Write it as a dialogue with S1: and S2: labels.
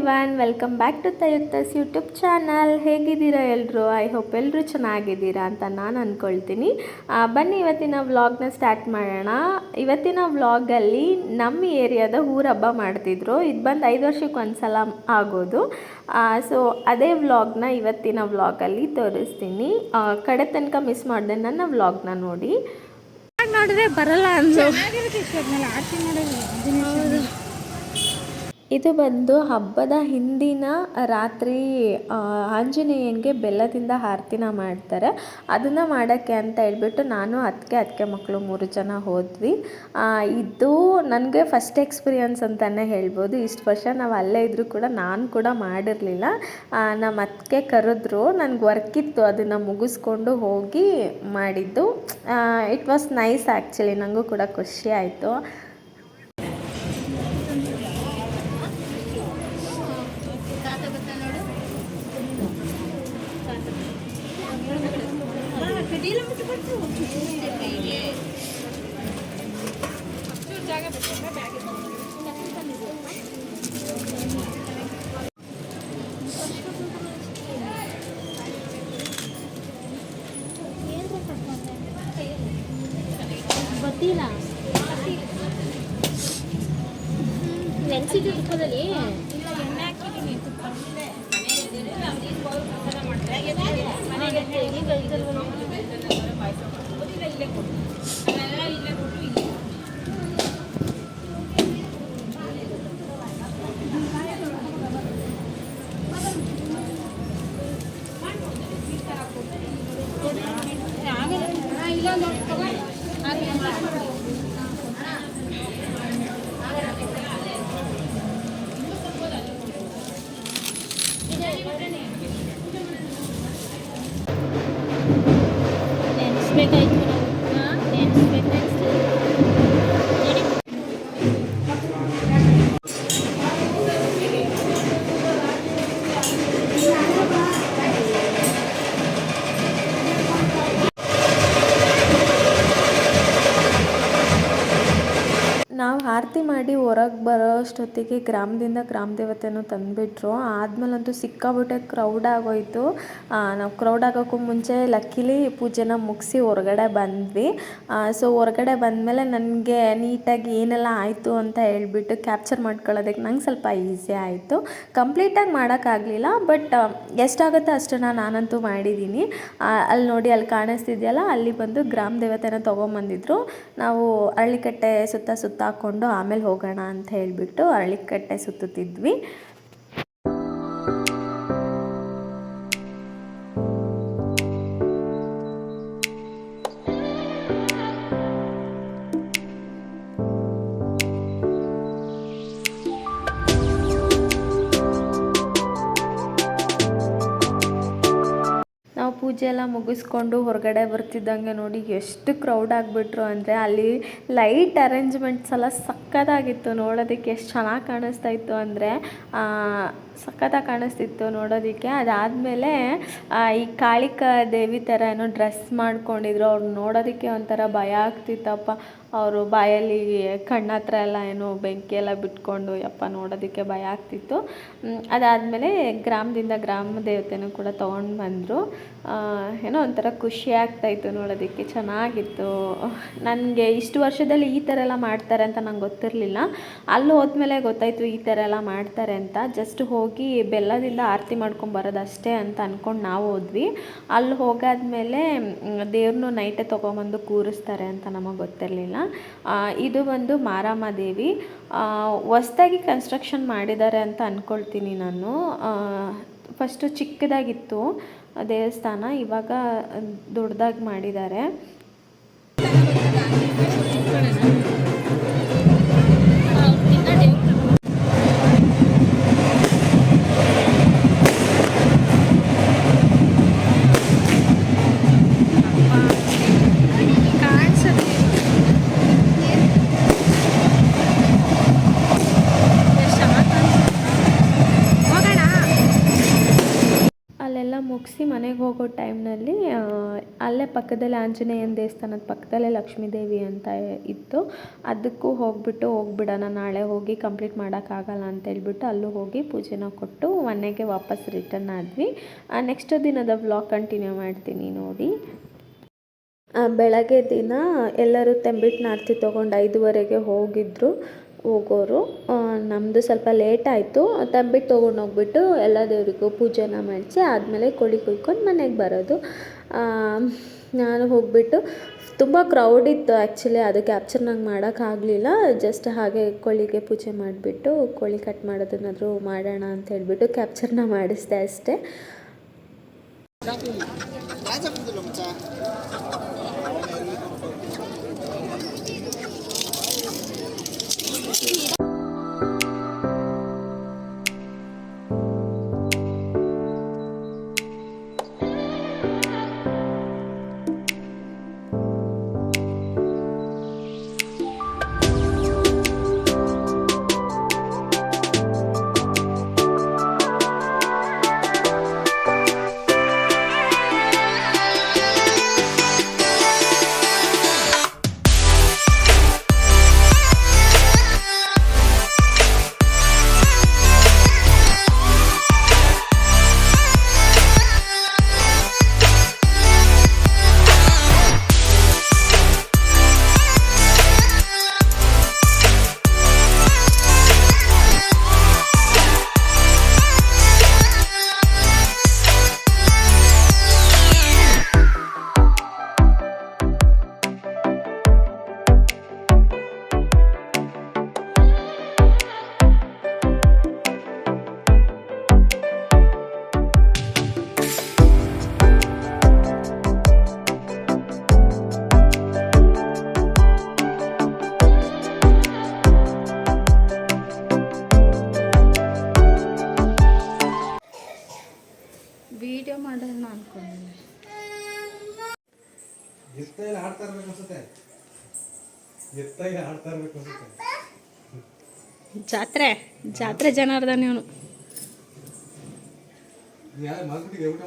S1: Everyone, welcome back to ತಯುಕ್ತಾಸ್ YouTube channel. ಹೇಗಿದ್ದೀರಾ ಎಲ್ಲರೂ? ಐ ಹೋಪ್ ಎಲ್ಲರೂ ಚೆನ್ನಾಗಿದ್ದೀರಾ ಅಂತ ನಾನು ಅಂದ್ಕೊಳ್ತೀನಿ. ಬನ್ನಿ ಇವತ್ತಿನ ವ್ಲಾಗ್ನ ಸ್ಟಾರ್ಟ್ ಮಾಡೋಣ. ಇವತ್ತಿನ ವ್ಲಾಗಲ್ಲಿ ನಮ್ಮ ಏರಿಯಾದ ಊರ ಹಬ್ಬ ಮಾಡ್ತಿದ್ರು. ಇದು ಬಂದು 5 ವರ್ಷಕ್ಕೆ ಒಂದ್ಸಲ ಆಗೋದು. ಸೊ ಅದೇ ವ್ಲಾಗ್ನ ಇವತ್ತಿನ ವ್ಲಾಗಲ್ಲಿ ತೋರಿಸ್ತೀನಿ. ಕಡೆ ತನಕ ಮಿಸ್ ಮಾಡಿದೆ ನನ್ನ ವ್ಲಾಗ್ನ ನೋಡಿ. ನೋಡಿದ್ರೆ ಬರಲ್ಲ ಅಂದು ಇದು ಬಂದು ಹಬ್ಬದ ಹಿಂದಿನ ರಾತ್ರಿ ಆಂಜನೇಯನಿಗೆ ಬೆಲ್ಲದಿಂದ ಆರತಿನ ಮಾಡ್ತಾರೆ. ಅದನ್ನು ಮಾಡೋಕ್ಕೆ ಅಂತ ಹೇಳ್ಬಿಟ್ಟು ನಾನು ಅದಕ್ಕೆ ಮಕ್ಕಳು 3 ಜನ ಹೋದ್ವಿ. ಇದು ನನಗೆ ಫಸ್ಟ್ ಎಕ್ಸ್ಪೀರಿಯನ್ಸ್ ಅಂತಲೇ ಹೇಳ್ಬೋದು. ಇಷ್ಟು ವರ್ಷ ನಾವು ಅಲ್ಲೇ ಇದ್ದರೂ ಕೂಡ ನಾನು ಕೂಡ ಮಾಡಿರಲಿಲ್ಲ. ನಮ್ಮ ಅದಕ್ಕೆ ಕರೆದ್ರು, ನನಗೆ ವರ್ಕ್ ಇತ್ತು, ಅದನ್ನು ಮುಗಿಸ್ಕೊಂಡು ಹೋಗಿ ಮಾಡಿದ್ದು. It was nice actually. ನನಗೂ ಕೂಡ ಖುಷಿ ಆಯಿತು. ಗೊತ್ತಿಲ್ಲ ನೆನ್ಸಿಟ್ಟು ತುಪ್ಪದಲ್ಲಿ ಎಣ್ಣೆ ಹಾಕಿದ್ದೀನಿ. ನೆನೆಸ್ಬೇಕಾಯ್ತು ನಾವು ಆರತಿ ಮಾಡಿ ಹೊರಗೆ ಬರೋ ಅಷ್ಟೊತ್ತಿಗೆ ಗ್ರಾಮದಿಂದ ಗ್ರಾಮ ದೇವತೆನೂ ತಂದುಬಿಟ್ರು. ಆದಮೇಲಂತೂ ಸಿಕ್ಕಾಬಿಟ್ಟೆ ಕ್ರೌಡ್ ಆಗೋಯಿತು. ನಾವು ಕ್ರೌಡ್ ಆಗೋಕ್ಕೂ ಮುಂಚೆ ಲಕ್ಕಿಲಿ ಪೂಜೆನ ಮುಗಿಸಿ ಹೊರಗಡೆ ಬಂದ್ವಿ. ಸೊ ಹೊರಗಡೆ ಬಂದಮೇಲೆ ನನಗೆ ನೀಟಾಗಿ ಏನೆಲ್ಲ ಆಯಿತು ಅಂತ ಹೇಳ್ಬಿಟ್ಟು ಕ್ಯಾಪ್ಚರ್ ಮಾಡ್ಕೊಳ್ಳೋದಕ್ಕೆ ನಂಗೆ ಸ್ವಲ್ಪ ಈಸಿ ಆಯಿತು. ಕಂಪ್ಲೀಟಾಗಿ ಮಾಡೋಕ್ಕಾಗಲಿಲ್ಲ, ಬಟ್ ಎಷ್ಟಾಗುತ್ತೋ ಅಷ್ಟನ್ನು ನಾನಂತೂ ಮಾಡಿದ್ದೀನಿ. ಅಲ್ಲಿ ನೋಡಿ, ಅಲ್ಲಿ ಕಾಣಿಸ್ತಿದೆಯಲ್ಲ, ಅಲ್ಲಿ ಬಂದು ಗ್ರಾಮ ದೇವತೆನ ತೊಗೊಂಬಂದಿದ್ರು. ನಾವು ಅರಳಿಕಟ್ಟೆ ಸುತ್ತ ಹಾಕ್ಕೊಂಡು ಆಮೇಲೆ ಹೋಗೋಣ ಅಂತ ಹೇಳಿಬಿಟ್ಟು ಅರಳಿಕಟ್ಟೆ ಸುತ್ತುತ್ತಿದ್ವಿ. ಪೂಜೆ ಎಲ್ಲ ಮುಗಿಸ್ಕೊಂಡು ಹೊರಗಡೆ ಬರ್ತಿದ್ದಂಗೆ ನೋಡಿ ಎಷ್ಟು ಕ್ರೌಡ್ ಆಗಿಬಿಟ್ರು ಅಂದರೆ, ಅಲ್ಲಿ ಲೈಟ್ ಅರೇಂಜ್ಮೆಂಟ್ಸ್ ಎಲ್ಲ ಸಕ್ಕತ್ತಾಗಿತ್ತು. ನೋಡೋದಕ್ಕೆ ಎಷ್ಟು ಚೆನ್ನಾಗಿ ಕಾಣಿಸ್ತಾ ಇತ್ತು ಅಂದರೆ ಸಕ್ಕತ್ತಾಗಿ ಕಾಣಿಸ್ತಿತ್ತು ನೋಡೋದಕ್ಕೆ. ಅದಾದಮೇಲೆ ಈ ಕಾಳಿಕಾ ದೇವಿ ಥರ ಏನೋ ಡ್ರೆಸ್ ಮಾಡ್ಕೊಂಡಿದ್ರು. ಅವ್ರು ನೋಡೋದಕ್ಕೆ ಒಂಥರ ಭಯ ಆಗ್ತಿತ್ತಪ್ಪ. ಅವರು ಬಾಯಲ್ಲಿ ಕಣ್ಣ ಹತ್ರ ಎಲ್ಲ ಏನೋ ಬೆಂಕಿ ಎಲ್ಲ ಬಿಟ್ಕೊಂಡು ಯಪ್ಪ ನೋಡೋದಕ್ಕೆ ಭಯ ಆಗ್ತಿತ್ತು. ಅದಾದಮೇಲೆ ಗ್ರಾಮದಿಂದ ಗ್ರಾಮ ದೇವತೆನೂ ಕೂಡ ತೊಗೊಂಡು ಬಂದರು. ಏನೋ ಒಂಥರ ಖುಷಿ ಆಗ್ತಾಯಿತ್ತು ನೋಡೋದಕ್ಕೆ, ಚೆನ್ನಾಗಿತ್ತು. ನನಗೆ ಇಷ್ಟು ವರ್ಷದಲ್ಲಿ ಈ ಥರ ಎಲ್ಲ ಮಾಡ್ತಾರೆ ಅಂತ ನಂಗೆ ಗೊತ್ತಿರಲಿಲ್ಲ. ಅಲ್ಲಿ ಹೋದ್ಮೇಲೆ ಗೊತ್ತಾಯಿತು ಈ ಥರ ಎಲ್ಲ ಮಾಡ್ತಾರೆ ಅಂತ. ಜಸ್ಟ್ ಹೋಗಿ ಬೆಲ್ಲದಿಂದ ಆರತಿ ಮಾಡ್ಕೊಂಬರೋದಷ್ಟೇ ಅಂತ ಅಂದ್ಕೊಂಡು ನಾವು ಹೋದ್ವಿ. ಅಲ್ಲಿ ಹೋಗಾದ್ಮೇಲೆ ದೇವ್ರನ್ನೂ ನೈಟೇ ತೊಗೊಂಬಂದು ಕೂರಿಸ್ತಾರೆ ಅಂತ ನಮಗೆ ಗೊತ್ತಿರಲಿಲ್ಲ. ಇದು ಒಂದು ಮಾರಮ್ಮ ದೇವಿ. ಹೊಸ್ದಾಗಿ ಕನ್ಸ್ಟ್ರಕ್ಷನ್ ಮಾಡಿದ್ದಾರೆ ಅಂತ ಅಂದ್ಕೊಳ್ತೀನಿ ನಾನು. ಫಸ್ಟು ಚಿಕ್ಕದಾಗಿತ್ತು ದೇವಸ್ಥಾನ, ಇವಾಗ ದೊಡ್ಡದಾಗಿ ಮಾಡಿದ್ದಾರೆ. ಮುಗಿಸಿ ಮನೆಗೆ ಹೋಗೋ ಟೈಮ್ನಲ್ಲಿ ಅಲ್ಲೇ ಪಕ್ಕದಲ್ಲೇ ಆಂಜನೇಯನ ದೇವಸ್ಥಾನದ ಪಕ್ಕದಲ್ಲೇ ಲಕ್ಷ್ಮೀ ದೇವಿ ಅಂತ ಇತ್ತು. ಅದಕ್ಕೂ ಹೋಗ್ಬಿಡೋಣ, ನಾಳೆ ಹೋಗಿ ಕಂಪ್ಲೀಟ್ ಮಾಡೋಕ್ಕಾಗಲ್ಲ ಅಂತೇಳ್ಬಿಟ್ಟು ಅಲ್ಲೂ ಹೋಗಿ ಪೂಜೆನ ಕೊಟ್ಟು ಮನೆಗೆ ವಾಪಸ್ ರಿಟರ್ನ್ ಆದ್ವಿ. ನೆಕ್ಸ್ಟ್ ದಿನದ ವ್ಲಾಗ್ ಕಂಟಿನ್ಯೂ ಮಾಡ್ತೀನಿ ನೋಡಿ. ಬೆಳಗ್ಗೆ ದಿನ ಎಲ್ಲರೂ ತಂಬಿಟ್ಟು ಆರತಿ ತೊಗೊಂಡು 5:30ಗೆ ಹೋಗೋರು. ನಮ್ಮದು ಸ್ವಲ್ಪ ಲೇಟ್ ಆಯಿತು. ತಂಬಿಟ್ಟು ತೊಗೊಂಡೋಗ್ಬಿಟ್ಟು ಎಲ್ಲ ದೇವರಿಗೂ ಪೂಜೆನ ಮಾಡಿಸಿ ಆದಮೇಲೆ ಕೋಳಿ ಕುಯ್ಕೊಂಡು ಮನೆಗೆ ಬರೋದು. ನಾನು ಹೋಗ್ಬಿಟ್ಟು ತುಂಬ ಕ್ರೌಡ್ ಇತ್ತು ಆ್ಯಕ್ಚುಲಿ, ಅದು ಕ್ಯಾಪ್ಚರ್ ನಂಗೆ ಮಾಡೋಕ್ಕಾಗಲಿಲ್ಲ. ಜಸ್ಟ್ ಹಾಗೆ ಕೋಳಿಗೆ ಪೂಜೆ ಮಾಡಿಬಿಟ್ಟು ಕೋಳಿ ಕಟ್ ಮಾಡೋದನ್ನಾದರೂ ಮಾಡೋಣ ಅಂತ ಹೇಳ್ಬಿಟ್ಟು ಕ್ಯಾಪ್ಚರ್ನ ಮಾಡಿಸಿದೆ ಅಷ್ಟೇ. ವಿಡಿಯೋ ಮಾಡೋಣ ಅನ್ಕೊಂಡಿದ್ದೆ. ಜಾತ್ರೆ ಜನಾರ್ದನ್ ಇವನು.
S2: ಊಟ